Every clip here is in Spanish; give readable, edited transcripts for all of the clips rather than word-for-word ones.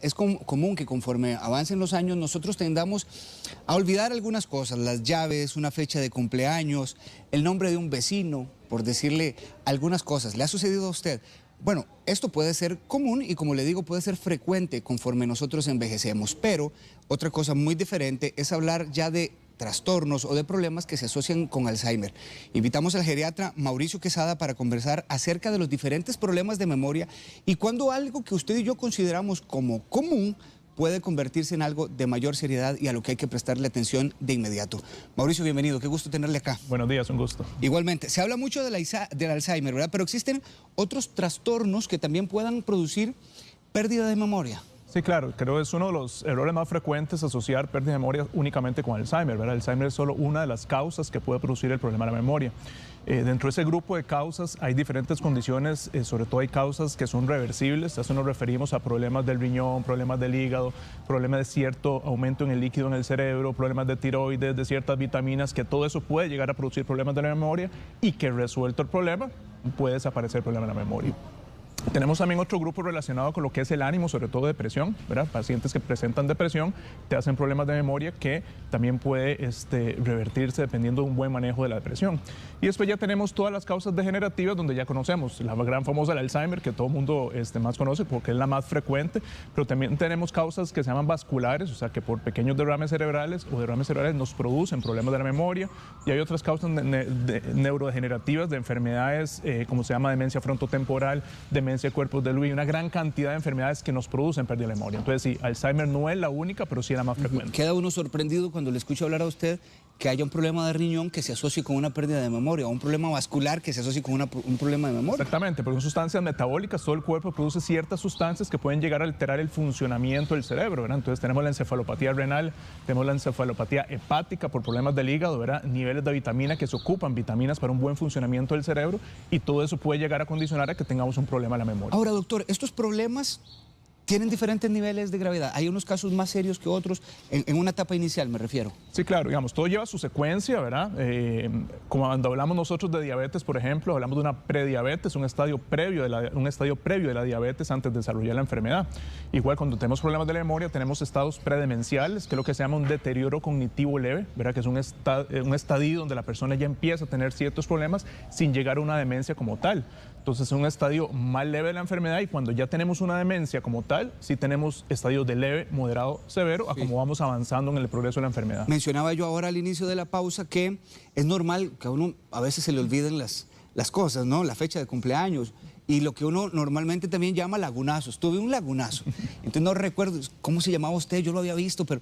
es común que conforme avancen los años nosotros tendamos a olvidar algunas cosas, las llaves, una fecha de cumpleaños, el nombre de un vecino, por decirle algunas cosas. ¿Le ha sucedido a usted? Bueno, esto puede ser común y, como le digo, puede ser frecuente conforme nosotros envejecemos, pero otra cosa muy diferente es hablar ya de trastornos o de problemas que se asocian con Alzheimer. Invitamos al geriatra Mauricio Quesada para conversar acerca de los diferentes problemas de memoria y cuando algo que usted y yo consideramos como común puede convertirse en algo de mayor seriedad y a lo que hay que prestarle atención de inmediato. Mauricio, bienvenido, qué gusto tenerle acá. Buenos días, un gusto. Igualmente, se habla mucho del Alzheimer, ¿verdad? Pero existen otros trastornos que también puedan producir pérdida de memoria. Sí, claro, creo que es uno de los errores más frecuentes asociar pérdida de memoria únicamente con Alzheimer, ¿verdad? Alzheimer es solo una de las causas que puede producir el problema de la memoria. Dentro de ese grupo de causas hay diferentes condiciones, sobre todo hay causas que son reversibles, a eso nos referimos a problemas del riñón, problemas del hígado, problemas de cierto aumento en el líquido en el cerebro, problemas de tiroides, de ciertas vitaminas, que todo eso puede llegar a producir problemas de la memoria y que resuelto el problema puede desaparecer el problema de la memoria. Tenemos también otro grupo relacionado con lo que es el ánimo, sobre todo depresión, ¿verdad? Pacientes que presentan depresión te hacen problemas de memoria que también puede revertirse dependiendo de un buen manejo de la depresión. Y después ya tenemos todas las causas degenerativas donde ya conocemos, la gran famosa el Alzheimer, que todo el mundo más conoce porque es la más frecuente, pero también tenemos causas que se llaman vasculares, o sea que por pequeños derrames cerebrales nos producen problemas de la memoria, y hay otras causas neurodegenerativas de enfermedades como se llama demencia frontotemporal, demencia de cuerpos de Lewy, una gran cantidad de enfermedades que nos producen pérdida de memoria. Entonces sí, Alzheimer no es la única, pero sí es la más frecuente. Queda uno sorprendido cuando le escucho hablar a usted que haya un problema de riñón que se asocie con una pérdida de memoria, o un problema vascular que se asocie con un problema de memoria. Exactamente, porque son sustancias metabólicas, todo el cuerpo produce ciertas sustancias que pueden llegar a alterar el funcionamiento del cerebro, ¿verdad? Entonces tenemos la encefalopatía renal, tenemos la encefalopatía hepática por problemas del hígado, ¿verdad? Niveles de vitamina que se ocupan, vitaminas para un buen funcionamiento del cerebro, y todo eso puede llegar a condicionar a que tengamos un problema de la memoria. Ahora, doctor, estos problemas tienen diferentes niveles de gravedad. Hay unos casos más serios que otros, en una etapa inicial me refiero. Sí, claro, digamos, todo lleva su secuencia, ¿verdad? Como cuando hablamos nosotros de diabetes, por ejemplo, hablamos de una prediabetes, un estadio previo de la diabetes antes de desarrollar la enfermedad. Igual, cuando tenemos problemas de la memoria, tenemos estados predemenciales, que es lo que se llama un deterioro cognitivo leve, ¿verdad? Que es un estadio donde la persona ya empieza a tener ciertos problemas sin llegar a una demencia como tal. Entonces es un estadio más leve de la enfermedad, y cuando ya tenemos una demencia como tal, sí tenemos estadios de leve, moderado, severo, a como vamos avanzando en el progreso de la enfermedad. Mencionaba yo ahora al inicio de la pausa que es normal que a uno a veces se le olviden las cosas, ¿no? La fecha de cumpleaños y lo que uno normalmente también llama lagunazos. Tuve un lagunazo, entonces no recuerdo cómo se llamaba usted, yo lo había visto, pero...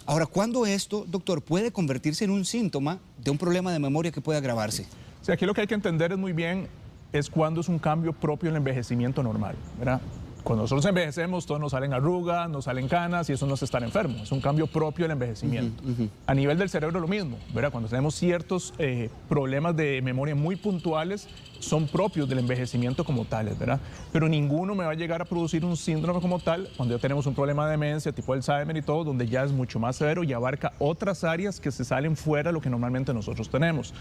Ahora, ¿cuándo esto, doctor, puede convertirse en un síntoma de un problema de memoria que puede agravarse? Sí, aquí lo que hay que entender es muy bien es cuando es un cambio propio en el envejecimiento normal, ¿verdad? Cuando nosotros envejecemos, todos nos salen arrugas, nos salen canas, y eso no es estar enfermo, es un cambio propio del envejecimiento. A nivel del cerebro lo mismo, ¿verdad? Cuando tenemos ciertos problemas de memoria muy puntuales, son propios del envejecimiento como tales, ¿verdad? Pero ninguno me va a llegar a producir un síndrome como tal cuando ya tenemos un problema de demencia, tipo Alzheimer y todo, donde ya es mucho más severo y abarca otras áreas que se salen fuera de lo que normalmente nosotros tenemos.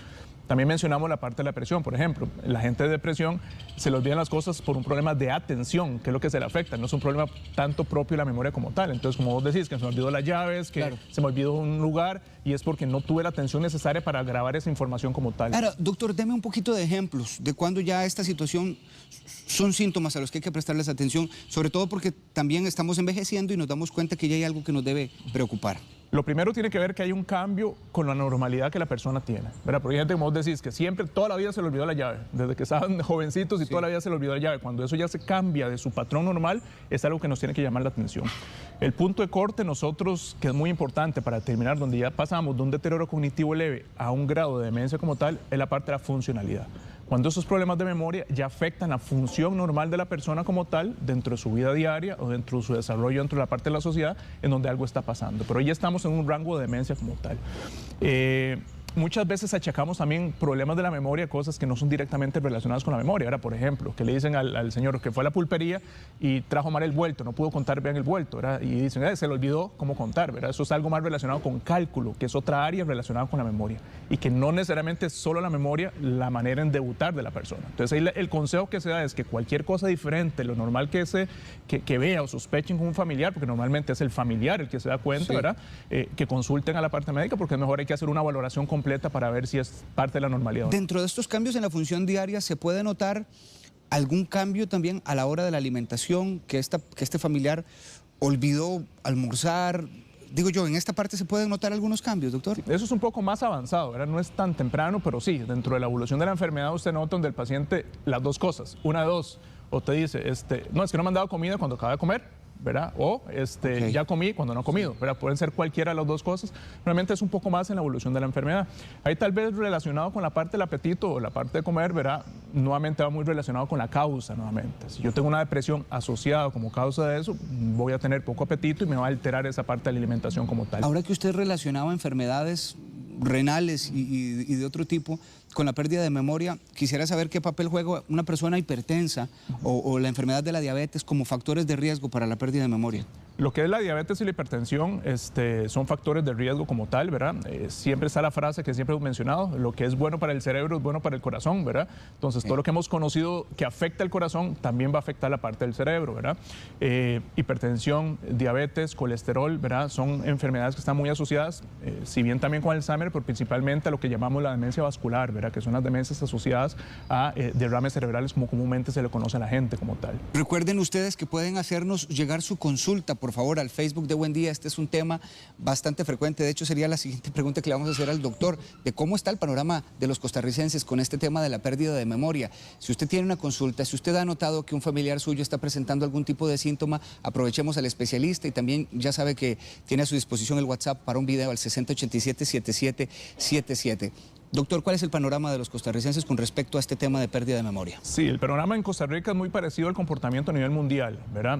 También mencionamos la parte de la depresión, por ejemplo. La gente de depresión se le olvidan las cosas por un problema de atención, que es lo que se le afecta, no es un problema tanto propio de la memoria como tal. Entonces, como vos decís, que se me olvidó las llaves, que se me olvidó un lugar, y es porque no tuve la atención necesaria para grabar esa información como tal. Ahora, doctor, deme un poquito de ejemplos de cuando ya esta situación son síntomas a los que hay que prestarles atención, sobre todo porque también estamos envejeciendo y nos damos cuenta que ya hay algo que nos debe preocupar. Lo primero tiene que ver que hay un cambio con la normalidad que la persona tiene, ¿verdad? Porque hay gente, como vos decís, que siempre, toda la vida se le olvidó la llave, desde que estaban jovencitos y toda la vida se le olvidó la llave. Cuando eso ya se cambia de su patrón normal, es algo que nos tiene que llamar la atención. El punto de corte nosotros, que es muy importante para determinar donde ya pasamos de un deterioro cognitivo leve a un grado de demencia como tal, es la parte de la funcionalidad. Cuando esos problemas de memoria ya afectan la función normal de la persona como tal, dentro de su vida diaria o dentro de su desarrollo dentro de la parte de la sociedad, en donde algo está pasando. Pero ya estamos en un rango de demencia como tal. muchas veces achacamos también problemas de la memoria, cosas que no son directamente relacionadas con la memoria. Ahora, por ejemplo, que le dicen al señor que fue a la pulpería y trajo mal el vuelto, no pudo contar bien el vuelto, ¿verdad? Y dicen, se le olvidó cómo contar, ¿verdad? Eso es algo más relacionado con cálculo, que es otra área relacionada con la memoria. Y que no necesariamente es solo la memoria la manera en debutar de la persona. Entonces, ahí el consejo que se da es que cualquier cosa diferente, lo normal que vea o sospechen con un familiar, porque normalmente es el familiar el que se da cuenta, Sí. ¿verdad? Que consulten a la parte médica, porque es mejor hay que hacer una valoración completa para ver si es parte de la normalidad. Dentro de estos cambios en la función diaria, ¿se puede notar algún cambio también a la hora de la alimentación, que este familiar olvidó almorzar? Digo yo, ¿en esta parte se pueden notar algunos cambios, doctor? Eso es un poco más avanzado, ¿verdad? No es tan temprano, pero sí, dentro de la evolución de la enfermedad usted nota donde el paciente las dos cosas, una de dos, o te dice, no, es que no me han dado comida cuando acaba de comer, ¿verdad? O Ok. ya comí cuando no he comido, ¿verdad? Pueden ser cualquiera de las dos cosas. Realmente es un poco más en la evolución de la enfermedad. Ahí tal vez relacionado con la parte del apetito o la parte de comer, ¿verdad? Nuevamente va muy relacionado con la causa, nuevamente. Si yo tengo una depresión asociada como causa de eso, voy a tener poco apetito y me va a alterar esa parte de la alimentación como tal. Ahora que usted relacionaba enfermedades renales y de otro tipo con la pérdida de memoria, quisiera saber qué papel juega una persona hipertensa o la enfermedad de la diabetes como factores de riesgo para la pérdida de memoria. Lo que es la diabetes y la hipertensión son factores de riesgo como tal, ¿verdad? Siempre está la frase que siempre hemos mencionado, lo que es bueno para el cerebro es bueno para el corazón, ¿verdad? Entonces, todo lo que hemos conocido que afecta el corazón también va a afectar la parte del cerebro, ¿verdad? Hipertensión, diabetes, colesterol, ¿verdad? Son enfermedades que están muy asociadas, si bien también con Alzheimer, pero principalmente a lo que llamamos la demencia vascular, ¿verdad? Que son las demencias asociadas a derrames cerebrales, como comúnmente se le conoce a la gente como tal. Recuerden ustedes que pueden hacernos llegar su consulta, por favor, al Facebook de Buen Día. Este es un tema bastante frecuente. De hecho, sería la siguiente pregunta que le vamos a hacer al doctor, de cómo está el panorama de los costarricenses con este tema de la pérdida de memoria. Si usted tiene una consulta, si usted ha notado que un familiar suyo está presentando algún tipo de síntoma, aprovechemos al especialista y también ya sabe que tiene a su disposición el WhatsApp para un video al 6087-7777. Doctor, ¿cuál es el panorama de los costarricenses con respecto a este tema de pérdida de memoria? Sí, el panorama en Costa Rica es muy parecido al comportamiento a nivel mundial, ¿verdad?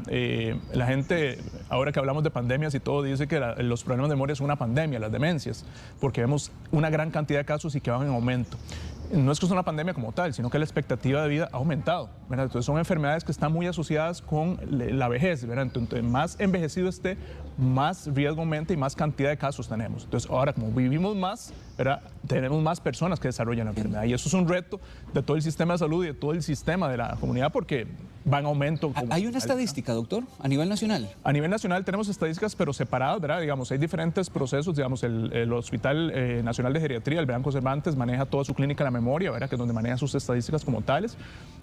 La gente, ahora que hablamos de pandemias y todo, dice que los problemas de memoria son una pandemia, las demencias, porque vemos una gran cantidad de casos y que van en aumento. No es que sea una pandemia como tal, sino que la expectativa de vida ha aumentado, ¿verdad? Entonces son enfermedades que están muy asociadas con la vejez, ¿verdad? Entonces, más envejecido esté, más riesgo aumenta y más cantidad de casos tenemos. Entonces, ahora como vivimos más, ¿verdad? Tenemos más personas que desarrollan la enfermedad. Y eso es un reto de todo el sistema de salud y de todo el sistema de la comunidad porque va en aumento. ¿Hay una estadística, doctor, a nivel nacional? A nivel nacional tenemos estadísticas, pero separadas, ¿verdad? Digamos, hay diferentes procesos. Digamos, el Hospital Nacional de Geriatría, el Branco Cervantes, maneja toda su clínica de la memoria, ¿verdad? Que es donde maneja sus estadísticas como tales.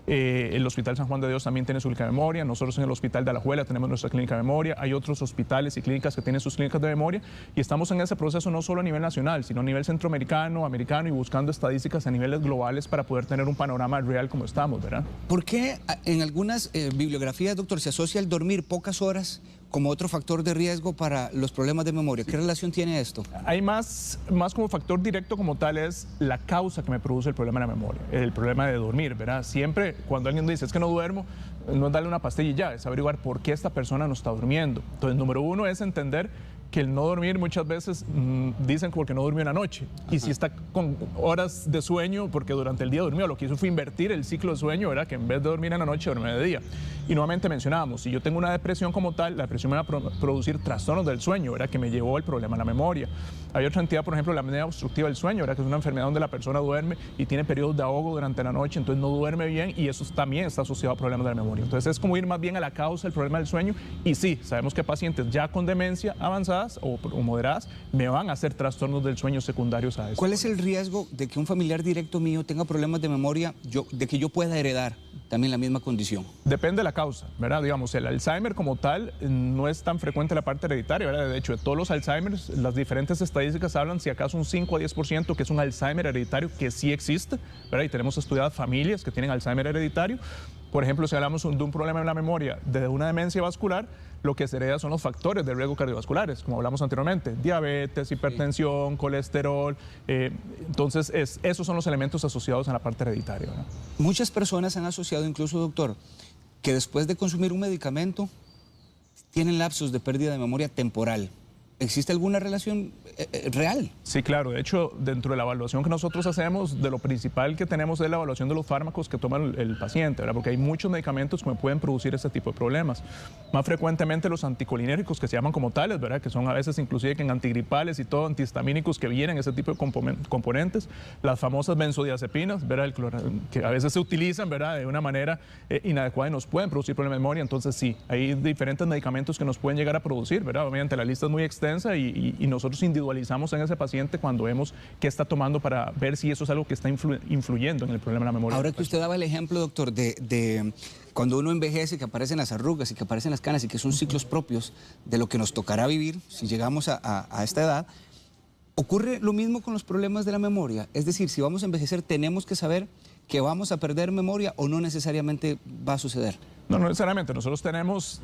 El Hospital San Juan de Dios también tiene su clínica de memoria. Nosotros en el Hospital de Alajuela tenemos nuestra clínica de memoria. Hay otros hospitales y clínicas que tienen sus clínicas de memoria. Y estamos en ese proceso no solo a nivel nacional, sino a nivel centroamericano, americano y buscando estadísticas a niveles globales para poder tener un panorama real como estamos, ¿verdad? ¿Por qué en algunas bibliografías, doctor, se asocia el dormir pocas horas como otro factor de riesgo para los problemas de memoria? ¿Qué relación tiene esto? Hay más como factor directo como tal es la causa que me produce el problema de la memoria, el problema de dormir, ¿verdad? Siempre cuando alguien dice es que no duermo, no es darle una pastilla y ya, es averiguar por qué esta persona no está durmiendo. Entonces, número uno es entender que el no dormir muchas veces dicen porque no durmió una noche. Ajá. Y si está con horas de sueño, porque durante el día durmió, lo que hizo fue invertir el ciclo de sueño, ¿verdad? Que en vez de dormir en la noche, duerme de día. Y nuevamente mencionábamos, si yo tengo una depresión como tal, la depresión me va a producir trastornos del sueño, ¿verdad? Que me llevó el problema a la memoria. Hay otra entidad, por ejemplo, la apnea obstructiva del sueño, ¿verdad? Que es una enfermedad donde la persona duerme y tiene periodos de ahogo durante la noche, entonces no duerme bien y eso también está asociado a problemas de la memoria. Entonces es como ir más bien a la causa del problema del sueño y sí, sabemos que pacientes ya con demencia avanzadas o moderadas me van a hacer trastornos del sueño secundarios a eso. ¿Cuál es el riesgo de que un familiar directo mío tenga problemas de memoria, de que yo pueda heredar también la misma condición? Depende de la causa, ¿verdad? Digamos, el Alzheimer como tal no es tan frecuente la parte hereditaria, ¿verdad? De hecho, de todos los Alzheimers, las diferentes estadísticas hablan si acaso un 5 a 10% que es un Alzheimer hereditario, que sí existe, ¿verdad? Y tenemos estudiadas familias que tienen Alzheimer hereditario. Por ejemplo, si hablamos de un problema en la memoria, de una demencia vascular, lo que se hereda son los factores de riesgo cardiovasculares, como hablamos anteriormente, diabetes, hipertensión, colesterol. Entonces, esos son los elementos asociados a la parte hereditaria, ¿verdad? Muchas personas han asociado incluso, doctor, que después de consumir un medicamento tienen lapsos de pérdida de memoria temporal. ¿existe alguna relación real? Sí, claro. De hecho, dentro de la evaluación que nosotros hacemos, de lo principal que tenemos es la evaluación de los fármacos que toma el paciente, ¿verdad? Porque hay muchos medicamentos que pueden producir este tipo de problemas. Más frecuentemente los anticolinérgicos, que se llaman como tales, ¿verdad? Que son a veces inclusive en antigripales y todo, antihistamínicos que vienen ese tipo de componentes. Las famosas benzodiazepinas, ¿verdad? Que a veces se utilizan, ¿verdad? De una manera inadecuada y nos pueden producir problemas de memoria. Entonces sí, hay diferentes medicamentos que nos pueden llegar a producir, ¿verdad? Obviamente la lista es muy extensa y nosotros individualizamos en ese paciente cuando vemos qué está tomando para ver si eso es algo que está influyendo en el problema de la memoria. Ahora que usted daba el ejemplo, doctor, de cuando uno envejece, que aparecen las arrugas y que aparecen las canas y que son ciclos propios de lo que nos tocará vivir si llegamos a esta edad, ¿ocurre lo mismo con los problemas de la memoria? Es decir, si vamos a envejecer, ¿tenemos que saber que vamos a perder memoria o no necesariamente va a suceder? No, no necesariamente. Nosotros tenemos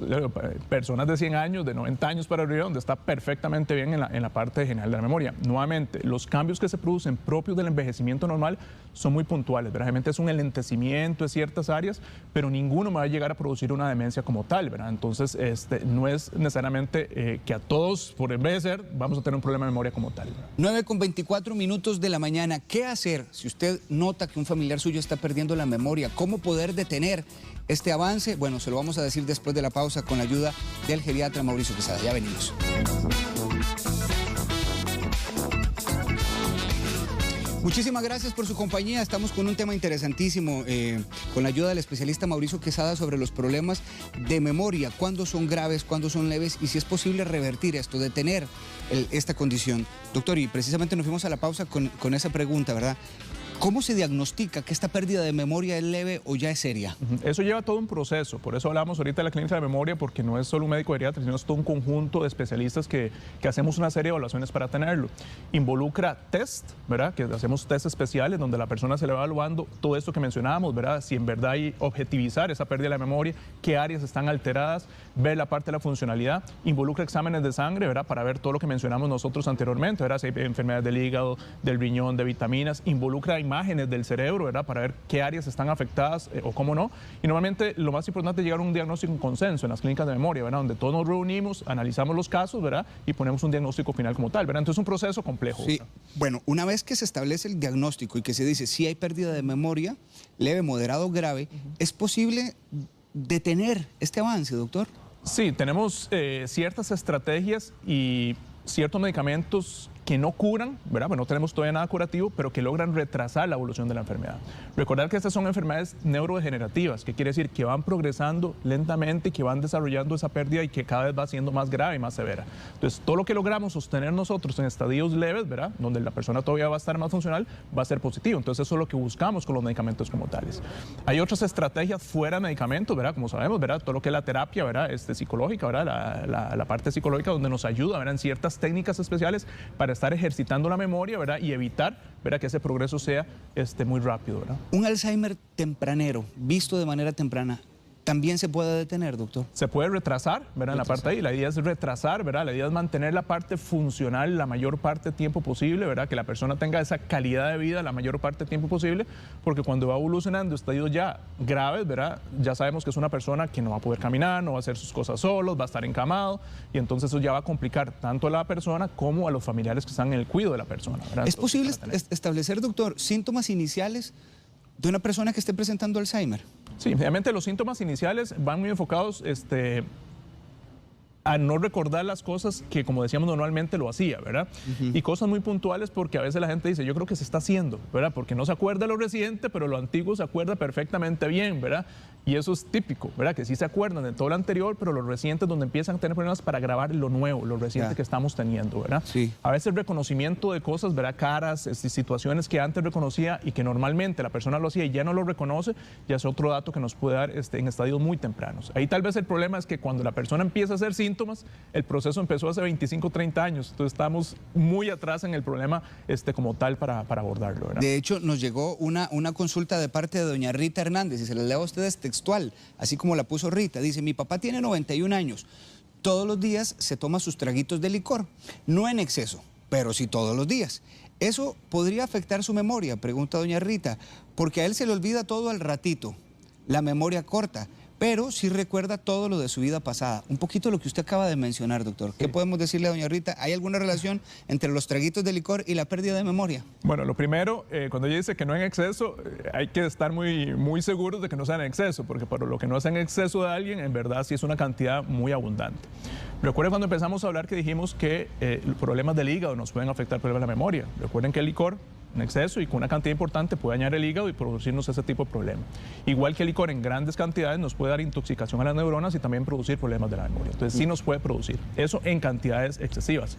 personas de 100 años, de 90 años para arriba, donde está perfectamente bien en la parte general de la memoria. Nuevamente, los cambios que se producen propios del envejecimiento normal son muy puntuales. Realmente es un enlentecimiento de ciertas áreas, pero ninguno va a llegar a producir una demencia como tal, ¿verdad? Entonces, no es necesariamente que a todos, por envejecer, vamos a tener un problema de memoria como tal. 9:24 de la mañana. ¿Qué hacer si usted nota que un familiar suyo está perdiendo la memoria? ¿Cómo poder detener este avance? Bueno, se lo vamos a decir después de la pausa con la ayuda del geriatra Mauricio Quesada. Ya venimos. Muchísimas gracias por su compañía. Estamos con un tema interesantísimo con la ayuda del especialista Mauricio Quesada sobre los problemas de memoria, cuándo son graves, cuándo son leves y si es posible revertir esto, detener esta condición. Doctor, y precisamente nos fuimos a la pausa con esa pregunta, ¿verdad? ¿Cómo se diagnostica que esta pérdida de memoria es leve o ya es seria? Eso lleva todo un proceso, por eso hablamos ahorita de la clínica de memoria, porque no es solo un médico geriatra, sino es todo un conjunto de especialistas que hacemos una serie de evaluaciones para tenerlo. Involucra test, ¿verdad? Que hacemos test especiales donde la persona se le va evaluando todo esto que mencionábamos, ¿verdad? Si en verdad hay objetivizar esa pérdida de la memoria, qué áreas están alteradas, ver la parte de la funcionalidad. Involucra exámenes de sangre, ¿verdad? Para ver todo lo que mencionamos nosotros anteriormente, ¿verdad? Si hay enfermedades del hígado, del riñón, de vitaminas. Involucra imágenes del cerebro, ¿verdad? Para ver qué áreas están afectadas o cómo no. Y normalmente lo más importante es llegar a un diagnóstico en consenso en las clínicas de memoria, ¿verdad? Donde todos nos reunimos, analizamos los casos, ¿verdad? Y ponemos un diagnóstico final como tal, ¿verdad? Entonces es un proceso complejo. Sí. Bueno, una vez que se establece el diagnóstico y que se dice si hay pérdida de memoria, leve, moderado o grave, ¿es posible detener este avance, doctor? Sí, tenemos ciertas estrategias y ciertos medicamentos que no curan, ¿verdad? Bueno, no tenemos todavía nada curativo, pero que logran retrasar la evolución de la enfermedad. Recordar que estas son enfermedades neurodegenerativas, que quiere decir que van progresando lentamente, que van desarrollando esa pérdida y que cada vez va siendo más grave y más severa. Entonces, todo lo que logramos sostener nosotros en estadios leves, ¿verdad? Donde la persona todavía va a estar más funcional, va a ser positivo. Entonces, eso es lo que buscamos con los medicamentos como tales. Hay otras estrategias fuera de medicamentos, ¿verdad? Como sabemos, ¿verdad? Todo lo que es la terapia, ¿verdad? Psicológica, ¿verdad? La parte psicológica donde nos ayuda, ¿verdad? En ciertas técnicas especiales para estar ejercitando la memoria, ¿verdad? Y evitar, ¿verdad? Que ese progreso sea muy rápido, ¿verdad? Un Alzheimer tempranero, visto de manera temprana, ¿también se puede detener, doctor? Se puede retrasar, ¿verdad? En la parte ahí, la idea es retrasar, ¿verdad? La idea es mantener la parte funcional la mayor parte de tiempo posible, ¿verdad? Que la persona tenga esa calidad de vida la mayor parte de tiempo posible, porque cuando va evolucionando estadios ya graves, ¿verdad? Ya sabemos que es una persona que no va a poder caminar, no va a hacer sus cosas solos, va a estar encamado, y entonces eso ya va a complicar tanto a la persona como a los familiares que están en el cuidado de la persona, ¿verdad? ¿Es posible establecer, doctor, síntomas iniciales de una persona que esté presentando Alzheimer? Sí, obviamente los síntomas iniciales van muy enfocados a no recordar las cosas que, como decíamos, normalmente lo hacía, ¿verdad? Y cosas muy puntuales porque a veces la gente dice, yo creo que se está haciendo, ¿verdad? Porque no se acuerda lo reciente, pero lo antiguo se acuerda perfectamente bien, ¿verdad? Y eso es típico, ¿verdad? Que sí se acuerdan de todo lo anterior, pero los recientes donde empiezan a tener problemas para grabar lo nuevo, lo reciente que estamos teniendo, ¿verdad? Sí. A veces el reconocimiento de cosas, ¿verdad? Caras, situaciones que antes reconocía y que normalmente la persona lo hacía y ya no lo reconoce, ya es otro dato que nos puede dar en estadios muy tempranos. Ahí tal vez el problema es que cuando la persona empieza a hacer síntomas, el proceso empezó hace 25, 30 años, entonces estamos muy atrás en el problema como tal para abordarlo, ¿verdad? De hecho, nos llegó una consulta de parte de doña Rita Hernández, y se la leo a ustedes textual, así como la puso Rita. Dice, mi papá tiene 91 años, todos los días se toma sus traguitos de licor, no en exceso, pero sí todos los días. ¿Eso podría afectar su memoria?, pregunta doña Rita, porque a él se le olvida todo al ratito, la memoria corta, pero sí recuerda todo lo de su vida pasada. Un poquito lo que usted acaba de mencionar, doctor. ¿Qué podemos decirle a doña Rita? ¿Hay alguna relación entre los traguitos de licor y la pérdida de memoria? Bueno, lo primero, cuando ella dice que no en exceso, hay que estar muy seguros de que no sea en exceso, porque por lo que no sea en exceso de alguien, en verdad sí es una cantidad muy abundante. Recuerden cuando empezamos a hablar que dijimos que los problemas del hígado nos pueden afectar problemas de la memoria. Recuerden que el licor en exceso y con una cantidad importante puede dañar el hígado y producirnos ese tipo de problema. Igual que el licor en grandes cantidades nos puede dar intoxicación a las neuronas y también producir problemas de la memoria. Entonces sí nos puede producir. Eso en cantidades excesivas.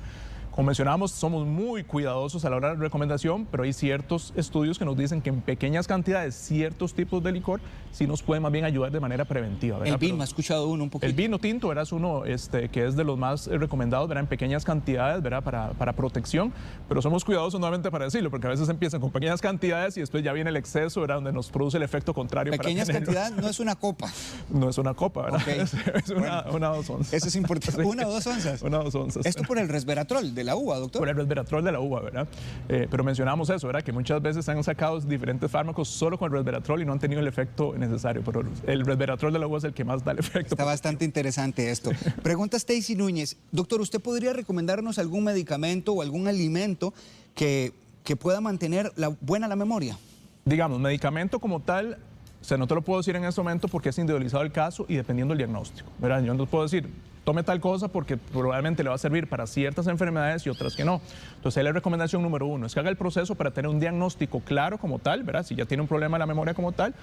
Como mencionábamos, somos muy cuidadosos a la hora de la recomendación, pero hay ciertos estudios que nos dicen que en pequeñas cantidades ciertos tipos de licor sí nos pueden más bien ayudar de manera preventiva, ¿verdad? El vino, ¿ha escuchado uno un poquito? El vino tinto, ¿verdad? Es uno que es de los más recomendados, ¿verdad? En pequeñas cantidades, ¿verdad? Para protección, pero somos cuidadosos nuevamente para decirlo, porque a veces empiezan con pequeñas cantidades y después ya viene el exceso, ¿verdad? Donde nos produce el efecto contrario. Pequeñas cantidades no es una copa. No es una copa, ¿verdad? Okay. Es una o 2 onzas. Eso es importante. Sí. ¿1 o 2 onzas? 1 o 2 onzas. Esto por el resveratrol de la uva, doctor. Por el resveratrol de la uva, ¿verdad? Pero mencionamos eso, ¿verdad? Que muchas veces han sacado diferentes fármacos solo con el resveratrol y no han tenido el efecto necesario, pero el resveratrol de la uva es el que más da el efecto. Está bastante interesante esto. Pregunta Stacy Núñez. Doctor, ¿usted podría recomendarnos algún medicamento o algún alimento que pueda mantener buena la memoria? Digamos, medicamento como tal, o sea, no te lo puedo decir en este momento porque es individualizado el caso y dependiendo del diagnóstico, ¿verdad? Yo no puedo decir, tome tal cosa porque probablemente le va a servir para ciertas enfermedades y otras que no. Entonces, ahí la recomendación número 1 es que haga el proceso para tener un diagnóstico claro como tal, ¿verdad? Si ya tiene un problema de la memoria como tal,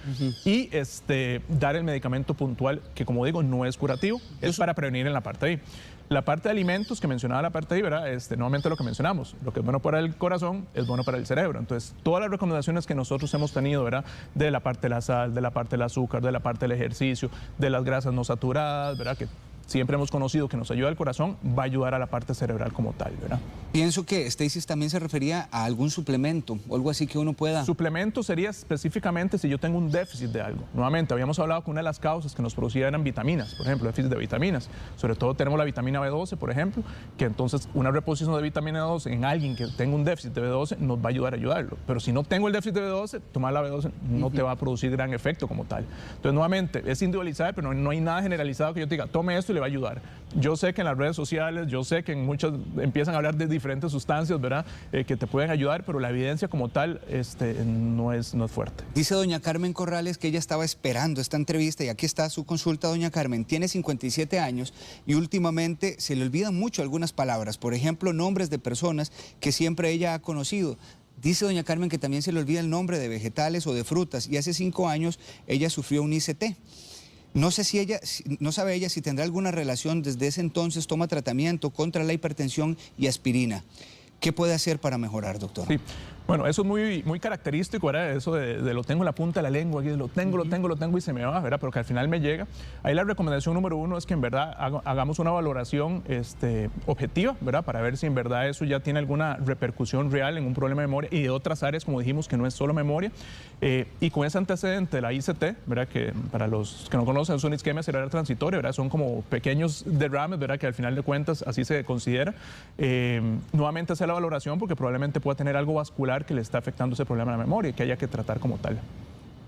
y dar el medicamento puntual, que como digo, no es curativo, es para prevenir en la parte I. La parte de alimentos que mencionaba la parte I, ¿verdad? Nuevamente lo que mencionamos, lo que es bueno para el corazón es bueno para el cerebro. Entonces, todas las recomendaciones que nosotros hemos tenido, ¿verdad? De la parte de la sal, de la parte del azúcar, de la parte del ejercicio, de las grasas no saturadas, ¿verdad? Que siempre hemos conocido que nos ayuda al corazón, va a ayudar a la parte cerebral como tal, ¿verdad? Pienso que Stacy también se refería a algún suplemento o algo así que uno pueda... Suplemento sería específicamente si yo tengo un déficit de algo. Nuevamente, habíamos hablado que una de las causas que nos producía eran vitaminas, por ejemplo, déficit de vitaminas. Sobre todo tenemos la vitamina B12, por ejemplo, que entonces una reposición de vitamina B12 en alguien que tenga un déficit de B12 nos va a ayudar a ayudarlo. Pero si no tengo el déficit de B12, tomar la B12 no te va a producir gran efecto como tal. Entonces, nuevamente, es individualizado, pero no hay nada generalizado que yo te diga, tome esto y le va a ayudar. Yo sé que en las redes sociales, yo sé que en muchas empiezan a hablar de diferentes sustancias, ¿verdad? Que te pueden ayudar, pero la evidencia como tal no es fuerte. Dice doña Carmen Corrales que ella estaba esperando esta entrevista y aquí está su consulta, doña Carmen. Tiene 57 años y últimamente se le olvidan mucho algunas palabras, por ejemplo, nombres de personas que siempre ella ha conocido. Dice doña Carmen que también se le olvida el nombre de vegetales o de frutas y hace 5 años ella sufrió un ICT. No sabe ella si tendrá alguna relación, desde ese entonces toma tratamiento contra la hipertensión y aspirina. ¿Qué puede hacer para mejorar, doctor? Sí. Bueno, eso es muy característico, ¿verdad? Eso de lo tengo en la punta de la lengua, aquí lo tengo y se me va, ¿verdad? Pero que al final me llega. Ahí la recomendación número 1 es que en verdad hagamos una valoración objetiva, ¿verdad? Para ver si en verdad eso ya tiene alguna repercusión real en un problema de memoria y de otras áreas, como dijimos, que no es solo memoria. Y con ese antecedente de la ICT, ¿verdad? Que para los que no conocen es una isquemia cerebral transitoria, ¿verdad? Son como pequeños derrames, ¿verdad? Que al final de cuentas así se considera. Nuevamente hacer la valoración porque probablemente pueda tener algo vascular que le está afectando ese problema de la memoria y que haya que tratar como tal.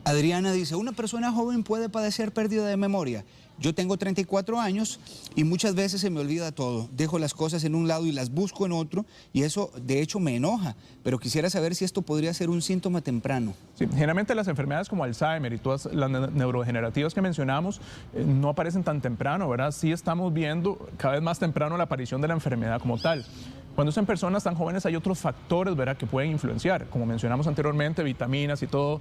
Adriana dice, ¿una persona joven puede padecer pérdida de memoria? Yo tengo 34 años y muchas veces se me olvida todo. Dejo las cosas en un lado y las busco en otro y eso de hecho me enoja. Pero quisiera saber si esto podría ser un síntoma temprano. Sí, generalmente las enfermedades como Alzheimer y todas las neurodegenerativas que mencionamos no aparecen tan temprano, ¿verdad? Sí estamos viendo cada vez más temprano la aparición de la enfermedad como tal. Cuando son personas tan jóvenes hay otros factores, ¿verdad?, que pueden influenciar, como mencionamos anteriormente, vitaminas y todo,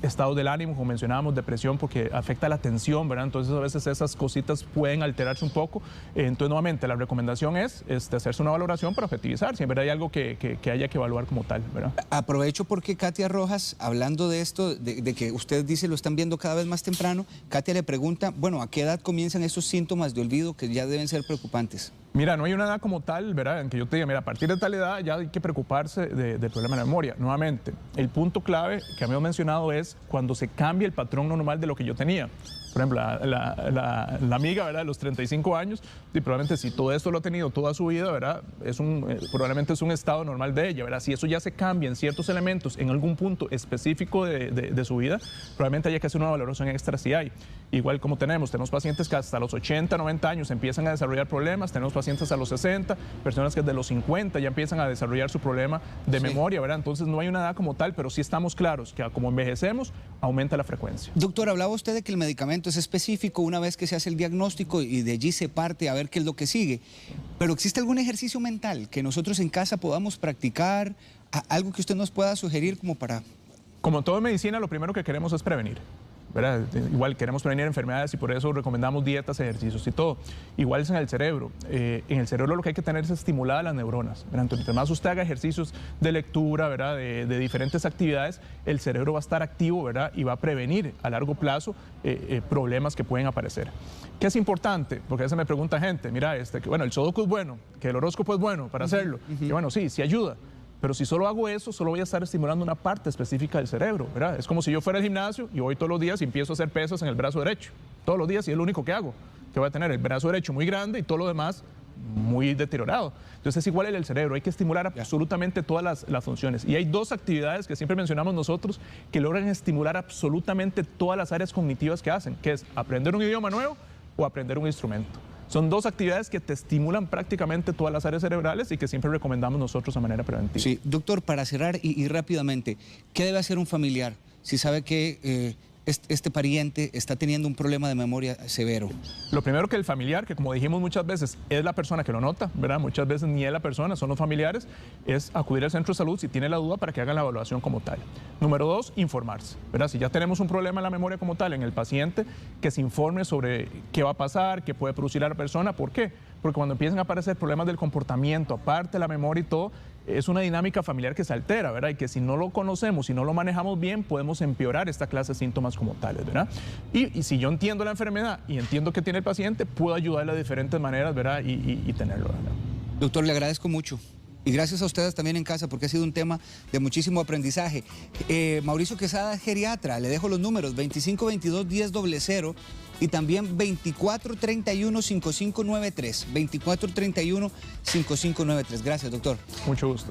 estados del ánimo, como mencionábamos, depresión, porque afecta la atención, ¿verdad? Entonces a veces esas cositas pueden alterarse un poco. Entonces nuevamente la recomendación es hacerse una valoración para objetivizar, si en verdad hay algo que haya que evaluar como tal, ¿verdad? Aprovecho porque Katia Rojas, hablando de esto, de que usted dice lo están viendo cada vez más temprano, Katia le pregunta, bueno, ¿a qué edad comienzan esos síntomas de olvido que ya deben ser preocupantes? Mira, no hay una edad como tal, ¿verdad?, en que yo te diga, mira, a partir de tal edad ya hay que preocuparse del problema de la memoria. Nuevamente, el punto clave que habíamos mencionado es cuando se cambia el patrón normal de lo que yo tenía. Por ejemplo, la amiga, ¿verdad?, de los 35 años, y probablemente si todo esto lo ha tenido toda su vida, ¿verdad?, probablemente es un estado normal de ella, ¿verdad? Si eso ya se cambia en ciertos elementos en algún punto específico de su vida, probablemente haya que hacer una valoración extra si hay. Igual como tenemos pacientes que hasta los 80, 90 años empiezan a desarrollar problemas, tenemos pacientes a los 60, personas que desde los 50 ya empiezan a desarrollar su problema de memoria, ¿verdad? Entonces no hay una edad como tal, pero sí estamos claros que como envejecemos, aumenta la frecuencia. Doctor, hablaba usted de que el medicamento es específico una vez que se hace el diagnóstico y de allí se parte a ver qué es lo que sigue. Pero ¿existe algún ejercicio mental que nosotros en casa podamos practicar? Algo que usted nos pueda sugerir como para... Como en toda medicina, lo primero que queremos es prevenir, ¿verdad? Igual queremos prevenir enfermedades y por eso recomendamos dietas, ejercicios y todo. Igual es en el cerebro. En el cerebro lo que hay que tener es estimular las neuronas, ¿verdad? Entonces, entre más usted haga ejercicios de lectura, ¿verdad?, de diferentes actividades, el cerebro va a estar activo, ¿verdad?, y va a prevenir a largo plazo problemas que pueden aparecer. ¿Qué es importante? Porque a veces me pregunta gente, mira, que bueno, el sudoku es bueno, que el horóscopo es bueno para hacerlo. Y bueno, sí ayuda. Pero si solo hago eso, solo voy a estar estimulando una parte específica del cerebro, ¿verdad? Es como si yo fuera al gimnasio y voy todos los días y empiezo a hacer pesas en el brazo derecho. Todos los días, y es lo único que hago. Que voy a tener el brazo derecho muy grande y todo lo demás muy deteriorado. Entonces es igual en el cerebro, hay que estimular absolutamente todas las funciones. Y hay dos actividades que siempre mencionamos nosotros que logran estimular absolutamente todas las áreas cognitivas que hacen, que es aprender un idioma nuevo o aprender un instrumento. Son dos actividades que te estimulan prácticamente todas las áreas cerebrales y que siempre recomendamos nosotros de manera preventiva. Sí, doctor, para cerrar y rápidamente, ¿qué debe hacer un familiar si sabe que este pariente está teniendo un problema de memoria severo? Lo primero, que el familiar, que como dijimos muchas veces, es la persona que lo nota, ¿verdad? Muchas veces ni es la persona, son los familiares, es acudir al centro de salud si tiene la duda para que hagan la evaluación como tal. Número dos, informarse, ¿verdad? Si ya tenemos un problema en la memoria como tal, en el paciente, que se informe sobre qué va a pasar, qué puede producir a la persona. ¿Por qué? Porque cuando empiezan a aparecer problemas del comportamiento, aparte de la memoria y todo, es una dinámica familiar que se altera, ¿verdad? Y que si no lo conocemos, si no lo manejamos bien, podemos empeorar esta clase de síntomas como tales, ¿verdad? Y si yo entiendo la enfermedad y entiendo qué tiene el paciente, puedo ayudarle de diferentes maneras, ¿verdad? Y tenerlo, ¿verdad? Doctor, le agradezco mucho. Y gracias a ustedes también en casa, porque ha sido un tema de muchísimo aprendizaje. Mauricio Quesada, geriatra, le dejo los números 2522-1000 y también 2431-5593. 2431-5593. Gracias, doctor. Mucho gusto.